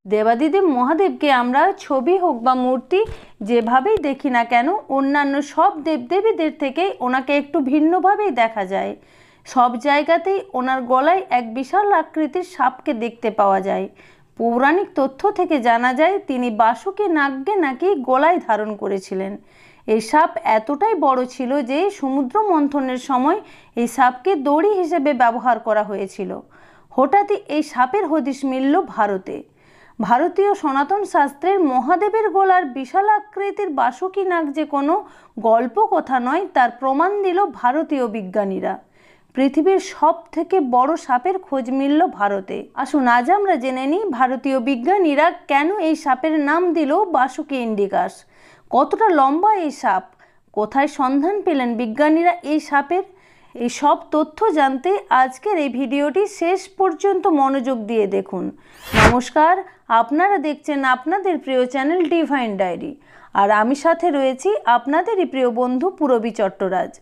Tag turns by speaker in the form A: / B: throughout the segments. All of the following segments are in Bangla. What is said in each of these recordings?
A: দেবাদিদেব মহাদেবকে আমরা ছবি হোক বা মূর্তি যেভাবেই দেখি না কেন অন্যান্য সব দেবদেবীদের থেকে ওনাকে একটু ভিন্নভাবেই দেখা যায়। সব জায়গাতেই ওনার গলায় এক বিশাল আকৃতির সাপকে দেখতে পাওয়া যায়। পৌরাণিক তথ্য থেকে জানা যায় তিনি বাসুকী নাগকে নাকি গলায় ধারণ করেছিলেন। এই সাপ এতটাই বড় ছিল যে সমুদ্র মন্থনের সময় এই সাপকে দড়ি হিসেবে ব্যবহার করা হয়েছিল। হঠাৎই এই সাপের হদিশ মিলল ভারতে। ভারতীয় সনাতন শাস্ত্রের মহাদেবের গলার বিশাল আকৃতির বাসুকী নাগ যে কোনো গল্প কথা নয় তার প্রমাণ দিল ভারতীয় বিজ্ঞানীরা। পৃথিবীর সব থেকে বড় সাপের খোঁজ মিলল ভারতে। আসুন আজ আমরা জেনে নিই ভারতীয় বিজ্ঞানীরা কেন এই সাপের নাম দিল বাসুকী ইন্ডিকাস। কতটা লম্বা এই সাপ, কোথায় সন্ধান পেলেন বিজ্ঞানীরা এই সাপের, এই সব তথ্য জানতে আজকের এই ভিডিওটি শেষ পর্যন্ত মনোযোগ দিয়ে দেখুন। নমস্কার, আপনারা দেখছেন আপনাদের প্রিয় চ্যানেল ডিভাইন ডায়েরি, আর আমি সাথে রয়েছি আপনাদেরই প্রিয় বন্ধু পূরবী চট্টরাজ।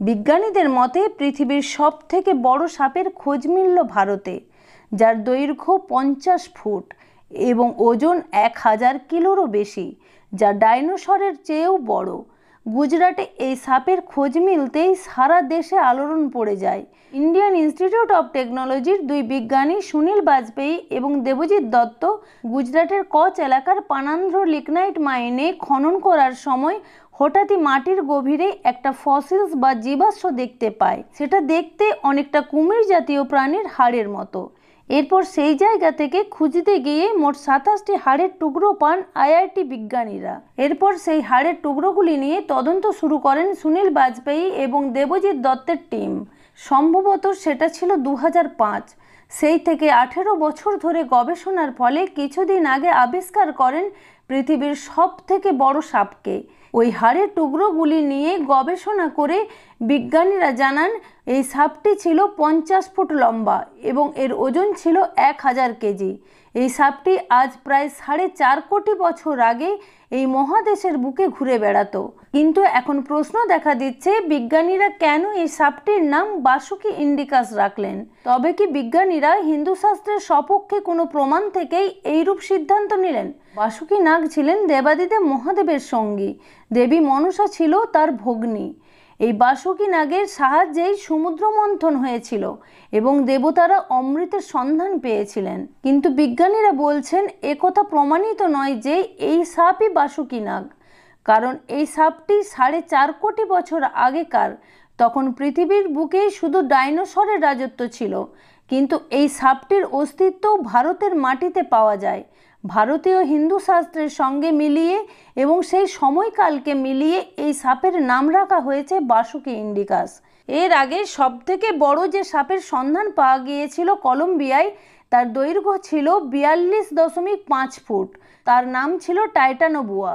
A: বিজ্ঞানীদের মতে পৃথিবীর সব থেকে বড় সাপের খোঁজ মিলল ভারতে, যার দৈর্ঘ্য 50 ফুট এবং ওজন 1000 কিলোরও বেশি, যা ডাইনোসরের চেয়েও বড়। গুজরাটে এই সাপের খোঁজ মিলতেই সারা দেশে আলোড়ন পড়ে যায়। ইন্ডিয়ান ইনস্টিটিউট অফ টেকনোলজির দুই বিজ্ঞানী সুনীল বাজপেয়ী এবং দেবজিৎ দত্ত গুজরাটের কচ এলাকার পানান্ধ্র লিগনাইট মাইনে খনন করার সময় হঠাৎই মাটির গভীরে একটা ফসিলস বা জীবাশ্ম দেখতে পায়। সেটা দেখতে অনেকটা কুমির জাতীয় প্রাণীর হাড়ের মতো। এরপর সেই জায়গা থেকে খুঁজতে গিয়ে মোট 27টি হাড়ের টুকরো পান আইআইটি বিজ্ঞানীরা। এরপর সেই হাড়ের টুকরোগুলি নিয়ে তদন্ত শুরু করেন সুনীল বাজপেয়ী এবং দেবজিৎ দত্তের টিম। সম্ভবত সেটা ছিল 2005। সেই থেকে 18 বছর ধরে গবেষণার ফলে কিছুদিন আগে আবিষ্কার করেন পৃথিবীর সব থেকে বড় সাপকে। ওই হাড়ের টুকরোগুলি নিয়ে গবেষণা করে বিজ্ঞানীরা জানান এই সাপটি ছিল 50 ফুট লম্বা এবং এর ওজন ছিল 1000 কেজি। এই সাপটি আজ প্রায় 4.5 কোটি বছর আগে এই মহাদেশের বুকে ঘুরে বেড়াতো। কিন্তু এখন প্রশ্ন দেখা দিচ্ছে বিজ্ঞানীরা কেন এই সাপটির নাম বাসুকী ইন্ডিকাস রাখলেন। তবে কি বিজ্ঞানীরা হিন্দু শাস্ত্রের সপক্ষে কোনো প্রমাণ থেকেই এইরূপ সিদ্ধান্ত নিলেন? বাসুকী নাগ ছিলেন দেবাদিদেব মহাদেবের সঙ্গী, দেবী মনসা ছিল তার ভগ্নী। এই বাসুকী নাগের সাহায্যেই সমুদ্র মন্থন হয়েছিল এবং দেবতারা অমৃতের সন্ধান পেয়েছিলেন। কিন্তু বিজ্ঞানীরা বলছেন একথা প্রমাণিত নয় যে এই সাপই বাসুকী নাগ, কারণ এই সাপটি 4.5 কোটি বছর আগেকার। তখন পৃথিবীর বুকে শুধু ডাইনোসরের রাজত্ব ছিল। কিন্তু এই সাপটির অস্তিত্ব ভারতের মাটিতে পাওয়া যায় ভারতীয় হিন্দু শাস্ত্রের সঙ্গে মিলিয়ে, এবং সেই সময়কালকে মিলিয়ে এই সাপের নাম রাখা হয়েছে বাসুকী ইন্ডিকাস। এর আগে সবথেকে বড় যে সাপের সন্ধান পাওয়া গিয়েছিল কলম্বিয়ায়, তার দৈর্ঘ্য ছিল 42.5 ফুট। তার নাম ছিল টাইটানোবুয়া।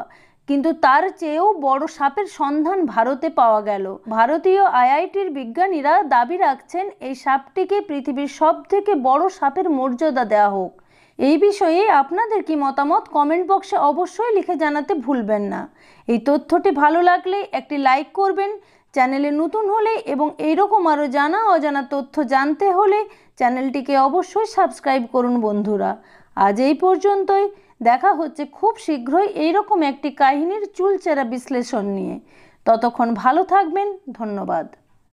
A: কিন্তু তার চেয়েও বড় সাপের সন্ধান ভারতে পাওয়া গেল। ভারতীয় আইআইটির বিজ্ঞানীরা দাবি রাখছেন এই সাপটিকে পৃথিবীর সব থেকে বড় সাপের মর্যাদা দেওয়া হোক। এই বিষয়ে আপনাদের কি মতামত কমেন্ট বক্সে অবশ্যই লিখে জানাতে ভুলবেন না। এই তথ্যটি ভালো লাগলে একটি লাইক করবেন। চ্যানেলে নতুন হলে এবং এইরকম আরও জানা অজানা তথ্য জানতে হলে চ্যানেলটিকে অবশ্যই সাবস্ক্রাইব করুন বন্ধুরা। আজ এই পর্যন্তই। দেখা হচ্ছে খুব শীঘ্রই এইরকম একটি কাহিনীর চুলচেরা বিশ্লেষণ নিয়ে। ততক্ষণ ভালো থাকবেন। ধন্যবাদ।